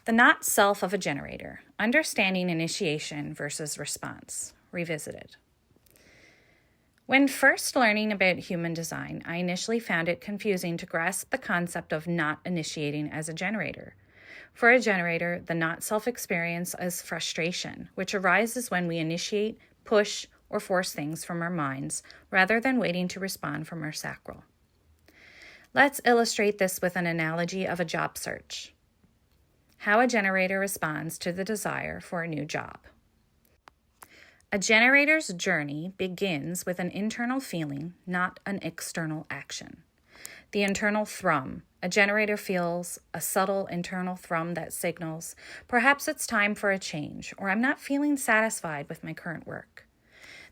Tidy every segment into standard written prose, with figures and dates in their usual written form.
The not self of a generator, understanding initiation versus response, revisited. When first learning about human design, I initially found it confusing to grasp the concept of not initiating as a generator. For a generator, the not self experience is frustration, which arises when we initiate, push, or force things from our minds rather than waiting to respond from our sacral. Let's illustrate this with an analogy of a job search. How a generator responds to the desire for a new job. A generator's journey begins with an internal feeling, not an external action. The internal thrum. A generator feels a subtle internal thrum that signals, perhaps it's time for a change, or I'm not feeling satisfied with my current work.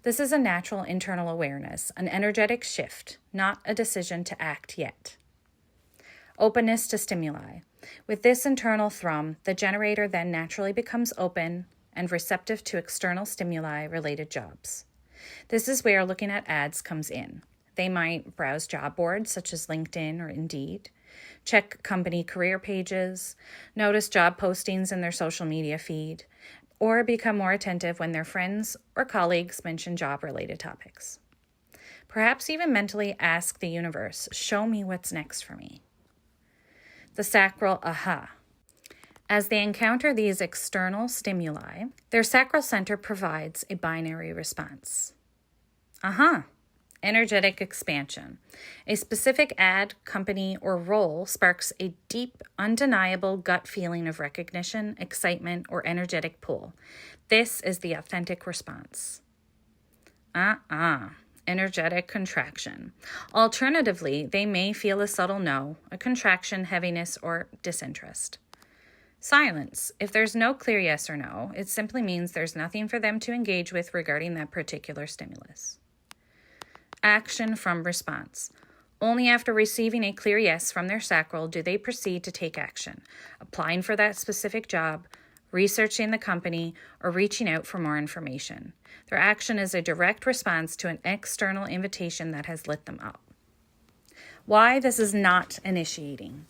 This is a natural internal awareness, an energetic shift, not a decision to act yet. Openness to stimuli. With this internal thrum, the generator then naturally becomes open and receptive to external stimuli-related jobs. This is where looking at ads comes in. They might browse job boards such as LinkedIn or Indeed, check company career pages, notice job postings in their social media feed, or become more attentive when their friends or colleagues mention job-related topics. Perhaps even mentally ask the universe, show me what's next for me. The sacral aha. As they encounter these external stimuli, their sacral center provides a binary response. Aha. Energetic expansion. A specific ad, company, or role sparks a deep, undeniable gut feeling of recognition, excitement, or energetic pull. This is the authentic response. Energetic contraction. Alternatively, they may feel a subtle no, a contraction, heaviness, or disinterest. Silence. If there's no clear yes or no, it simply means there's nothing for them to engage with regarding that particular stimulus. Action from response. Only after receiving a clear yes from their sacral do they proceed to take action, applying for that specific job, researching the company, or reaching out for more information. Their action is a direct response to an external invitation that has lit them up. Why this is not initiating.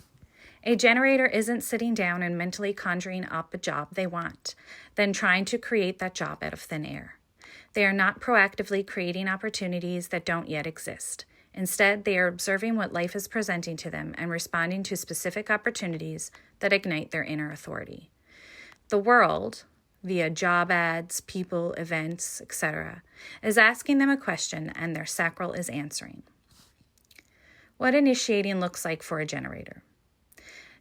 A generator isn't sitting down and mentally conjuring up a job they want, then trying to create that job out of thin air. They are not proactively creating opportunities that don't yet exist. Instead, they are observing what life is presenting to them and responding to specific opportunities that ignite their inner authority. The world, via job ads, people, events, etc., is asking them a question and their sacral is answering. What initiating looks like for a generator.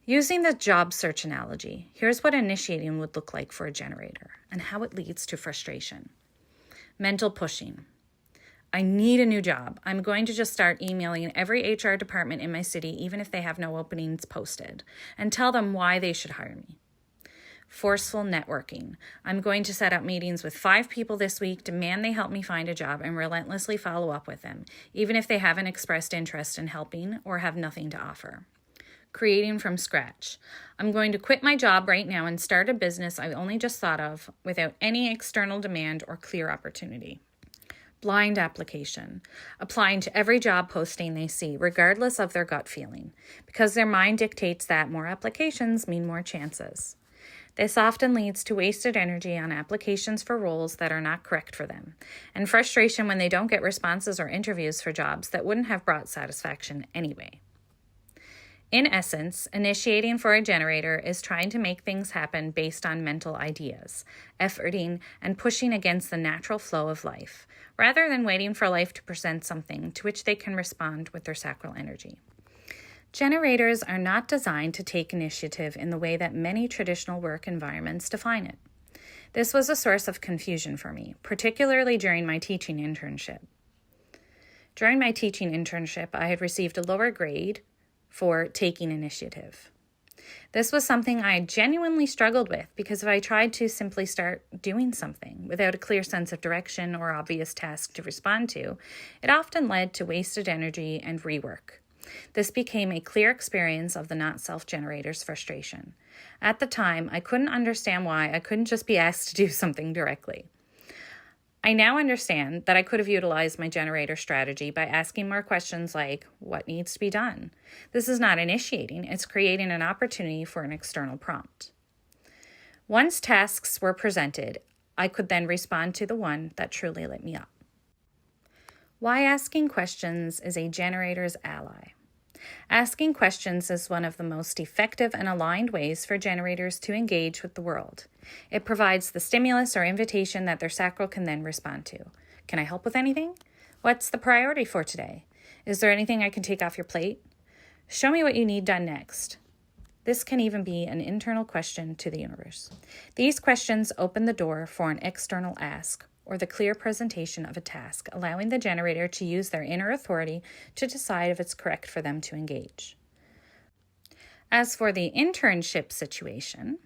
Using the job search analogy, here's what initiating would look like for a generator and how it leads to frustration. Mental pushing. I need a new job. I'm going to just start emailing every HR department in my city, even if they have no openings posted, and tell them why they should hire me. Forceful networking. I'm going to set up meetings with 5 people this week, demand they help me find a job, and relentlessly follow up with them, even if they haven't expressed interest in helping or have nothing to offer. Creating from scratch. I'm going to quit my job right now and start a business I only just thought of without any external demand or clear opportunity. Blind application. Applying to every job posting they see, regardless of their gut feeling, because their mind dictates that more applications mean more chances. This often leads to wasted energy on applications for roles that are not correct for them, and frustration when they don't get responses or interviews for jobs that wouldn't have brought satisfaction anyway. In essence, initiating for a generator is trying to make things happen based on mental ideas, efforting and pushing against the natural flow of life, rather than waiting for life to present something to which they can respond with their sacral energy. Generators are not designed to take initiative in the way that many traditional work environments define it. This was a source of confusion for me, particularly during my teaching internship. During my teaching internship, I had received a lower grade for taking initiative. This was something I genuinely struggled with because if I tried to simply start doing something without a clear sense of direction or obvious task to respond to, it often led to wasted energy and rework. This became a clear experience of the not-self generator's frustration. At the time, I couldn't understand why I couldn't just be asked to do something directly. I now understand that I could have utilized my generator strategy by asking more questions like, what needs to be done? This is not initiating, it's creating an opportunity for an external prompt. Once tasks were presented, I could then respond to the one that truly lit me up. Why asking questions is a generator's ally. Asking questions is one of the most effective and aligned ways for generators to engage with the world. It provides the stimulus or invitation that their sacral can then respond to. Can I help with anything? What's the priority for today? Is there anything I can take off your plate? Show me what you need done next. This can even be an internal question to the universe. These questions open the door for an external ask or the clear presentation of a task, allowing the generator to use their inner authority to decide if it's correct for them to engage. As for the internship situation,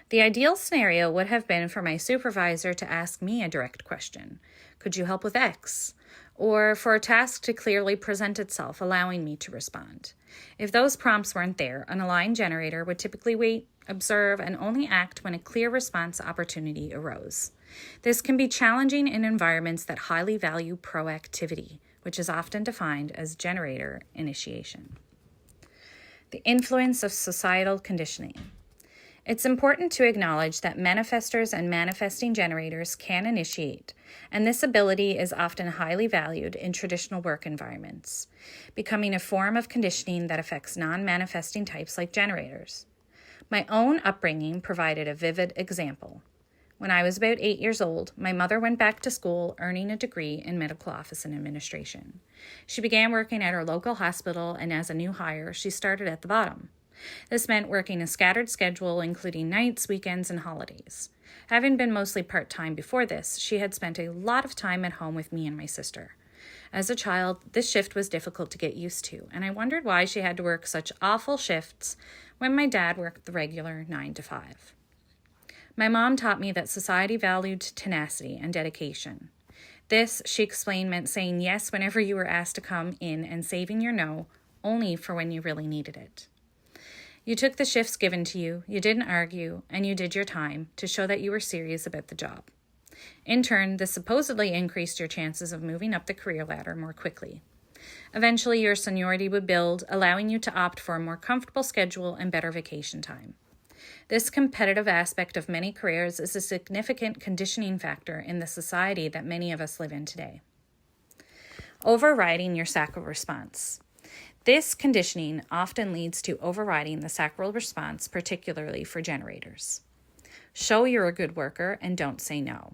the ideal scenario would have been for my supervisor to ask me a direct question. Could you help with X? Or for a task to clearly present itself, allowing me to respond. If those prompts weren't there, an aligned generator would typically wait, observe, and only act when a clear response opportunity arose. This can be challenging in environments that highly value proactivity, which is often defined as generator initiation. The influence of societal conditioning. It's important to acknowledge that manifestors and manifesting generators can initiate, and this ability is often highly valued in traditional work environments, becoming a form of conditioning that affects non-manifesting types like generators. My own upbringing provided a vivid example. When I was about 8 years old, my mother went back to school earning a degree in medical office and administration. She began working at her local hospital, and as a new hire, she started at the bottom. This meant working a scattered schedule, including nights, weekends, and holidays. Having been mostly part-time before this, she had spent a lot of time at home with me and my sister. As a child, this shift was difficult to get used to, and I wondered why she had to work such awful shifts when my dad worked the regular 9 to 5. My mom taught me that society valued tenacity and dedication. This, she explained, meant saying yes whenever you were asked to come in and saving your no only for when you really needed it. You took the shifts given to you, you didn't argue, and you did your time to show that you were serious about the job. In turn, this supposedly increased your chances of moving up the career ladder more quickly. Eventually, your seniority would build, allowing you to opt for a more comfortable schedule and better vacation time. This competitive aspect of many careers is a significant conditioning factor in the society that many of us live in today. Overriding your sacral response. This conditioning often leads to overriding the sacral response, particularly for generators. Show you're a good worker and don't say no.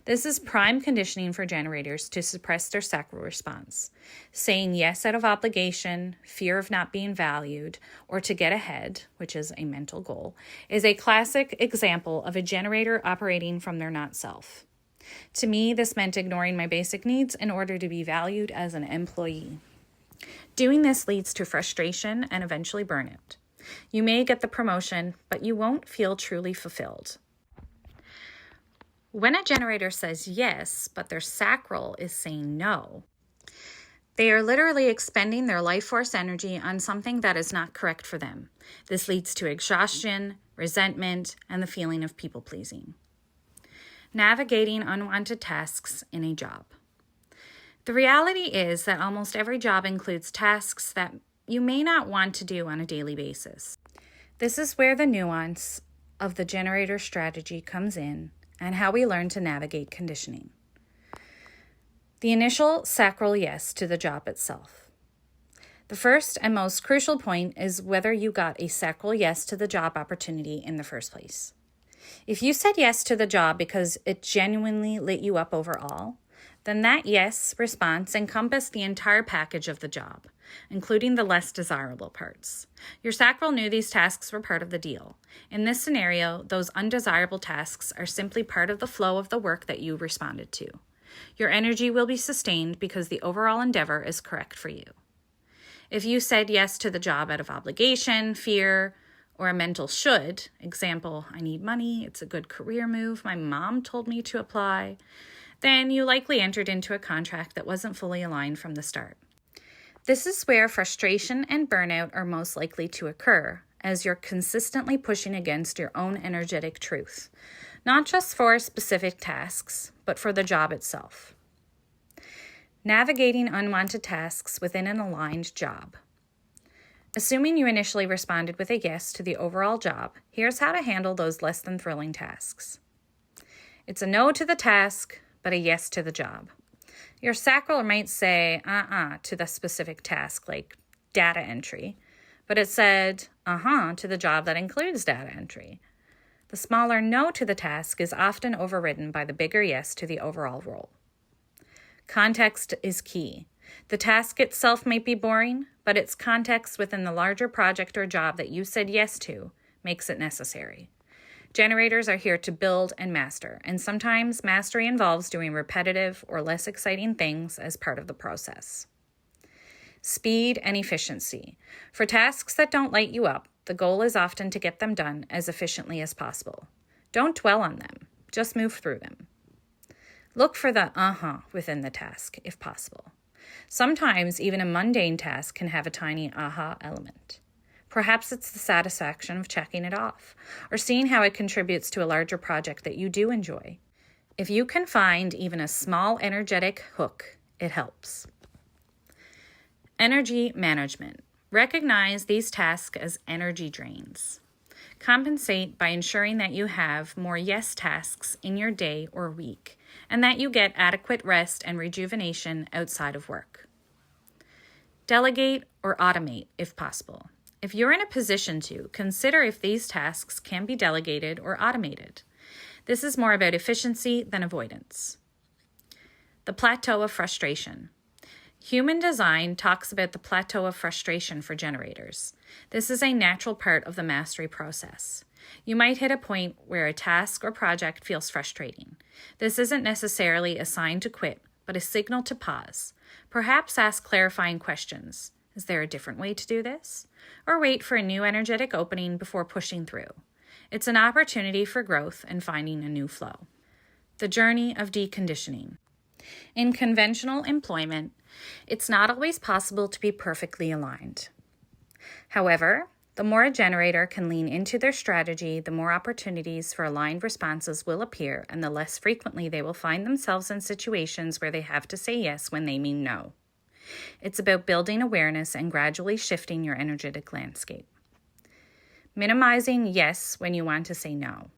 This is prime conditioning for generators to suppress their sacral response. Saying yes out of obligation, fear of not being valued, or to get ahead, which is a mental goal, is a classic example of a generator operating from their not self. To me, this meant ignoring my basic needs in order to be valued as an employee. Doing this leads to frustration and eventually burnout. You may get the promotion, but you won't feel truly fulfilled. When a generator says yes, but their sacral is saying no, they are literally expending their life force energy on something that is not correct for them. This leads to exhaustion, resentment, and the feeling of people-pleasing. Navigating unwanted tasks in a job. The reality is that almost every job includes tasks that you may not want to do on a daily basis. This is where the nuance of the generator strategy comes in and how we learn to navigate conditioning. The initial sacral yes to the job itself. The first and most crucial point is whether you got a sacral yes to the job opportunity in the first place. If you said yes to the job because it genuinely lit you up overall, then that yes response encompassed the entire package of the job, including the less desirable parts. Your sacral knew these tasks were part of the deal. In this scenario, those undesirable tasks are simply part of the flow of the work that you responded to. Your energy will be sustained because the overall endeavor is correct for you. If you said yes to the job out of obligation, fear, or a mental should, example, I need money, it's a good career move, my mom told me to apply, then you likely entered into a contract that wasn't fully aligned from the start. This is where frustration and burnout are most likely to occur, as you're consistently pushing against your own energetic truth, not just for specific tasks, but for the job itself. Navigating unwanted tasks within an aligned job. Assuming you initially responded with a yes to the overall job, here's how to handle those less than thrilling tasks. It's a no to the task, but a yes to the job. Your sacral might say to the specific task, like data entry, but it said to the job that includes data entry. The smaller no to the task is often overridden by the bigger yes to the overall role. Context is key. The task itself might be boring, but its context within the larger project or job that you said yes to makes it necessary. Generators are here to build and master, and sometimes mastery involves doing repetitive or less exciting things as part of the process. Speed and efficiency. For tasks that don't light you up, the goal is often to get them done as efficiently as possible. Don't dwell on them, just move through them. Look for the within the task, if possible. Sometimes even a mundane task can have a tiny aha element. Perhaps it's the satisfaction of checking it off, or seeing how it contributes to a larger project that you do enjoy. If you can find even a small energetic hook, it helps. Energy management. Recognize these tasks as energy drains. Compensate by ensuring that you have more yes tasks in your day or week, and that you get adequate rest and rejuvenation outside of work. Delegate or automate if possible. If you're in a position to, consider if these tasks can be delegated or automated. This is more about efficiency than avoidance. The plateau of frustration. Human design talks about the plateau of frustration for generators. This is a natural part of the mastery process. You might hit a point where a task or project feels frustrating. This isn't necessarily a sign to quit, but a signal to pause. Perhaps ask clarifying questions. Is there a different way to do this? Or wait for a new energetic opening before pushing through. It's an opportunity for growth and finding a new flow. The journey of deconditioning. In conventional employment, it's not always possible to be perfectly aligned. However, the more a generator can lean into their strategy, the more opportunities for aligned responses will appear, and the less frequently they will find themselves in situations where they have to say yes when they mean no. It's about building awareness and gradually shifting your energetic landscape. Minimizing yes when you want to say no.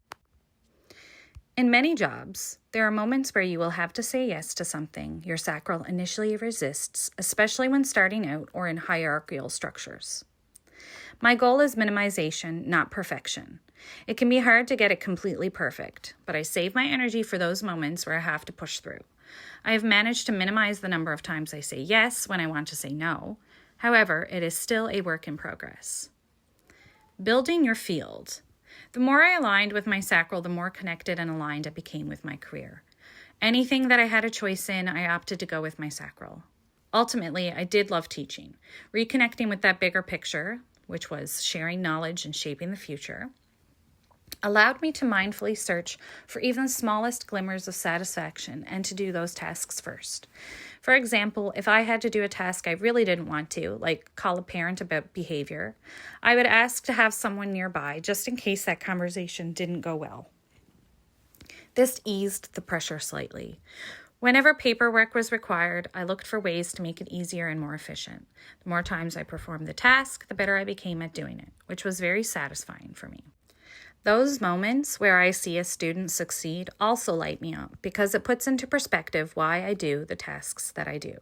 In many jobs, there are moments where you will have to say yes to something your sacral initially resists, especially when starting out or in hierarchical structures. My goal is minimization, not perfection. It can be hard to get it completely perfect, but I save my energy for those moments where I have to push through. I have managed to minimize the number of times I say yes when I want to say no. However, it is still a work in progress. Building your field. The more I aligned with my sacral, the more connected and aligned I became with my career. Anything that I had a choice in, I opted to go with my sacral. Ultimately, I did love teaching. Reconnecting with that bigger picture, which was sharing knowledge and shaping the future, allowed me to mindfully search for even the smallest glimmers of satisfaction and to do those tasks first. For example, if I had to do a task I really didn't want to, like call a parent about behavior, I would ask to have someone nearby just in case that conversation didn't go well. This eased the pressure slightly. Whenever paperwork was required, I looked for ways to make it easier and more efficient. The more times I performed the task, the better I became at doing it, which was very satisfying for me. Those moments where I see a student succeed also light me up because it puts into perspective why I do the tasks that I do.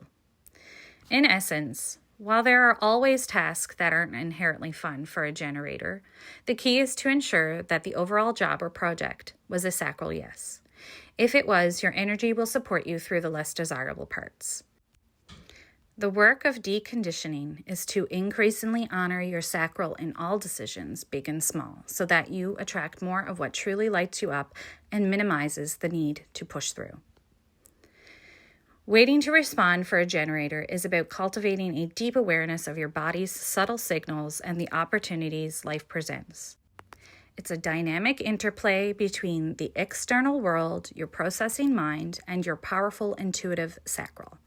In essence, while there are always tasks that aren't inherently fun for a generator, the key is to ensure that the overall job or project was a sacral yes. If it was, your energy will support you through the less desirable parts. The work of deconditioning is to increasingly honor your sacral in all decisions, big and small, so that you attract more of what truly lights you up and minimizes the need to push through. Waiting to respond for a generator is about cultivating a deep awareness of your body's subtle signals and the opportunities life presents. It's a dynamic interplay between the external world, your processing mind, and your powerful intuitive sacral.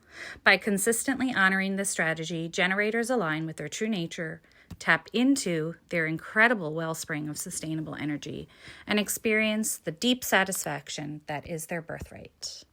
By consistently honoring this strategy, generators align with their true nature, tap into their incredible wellspring of sustainable energy, and experience the deep satisfaction that is their birthright.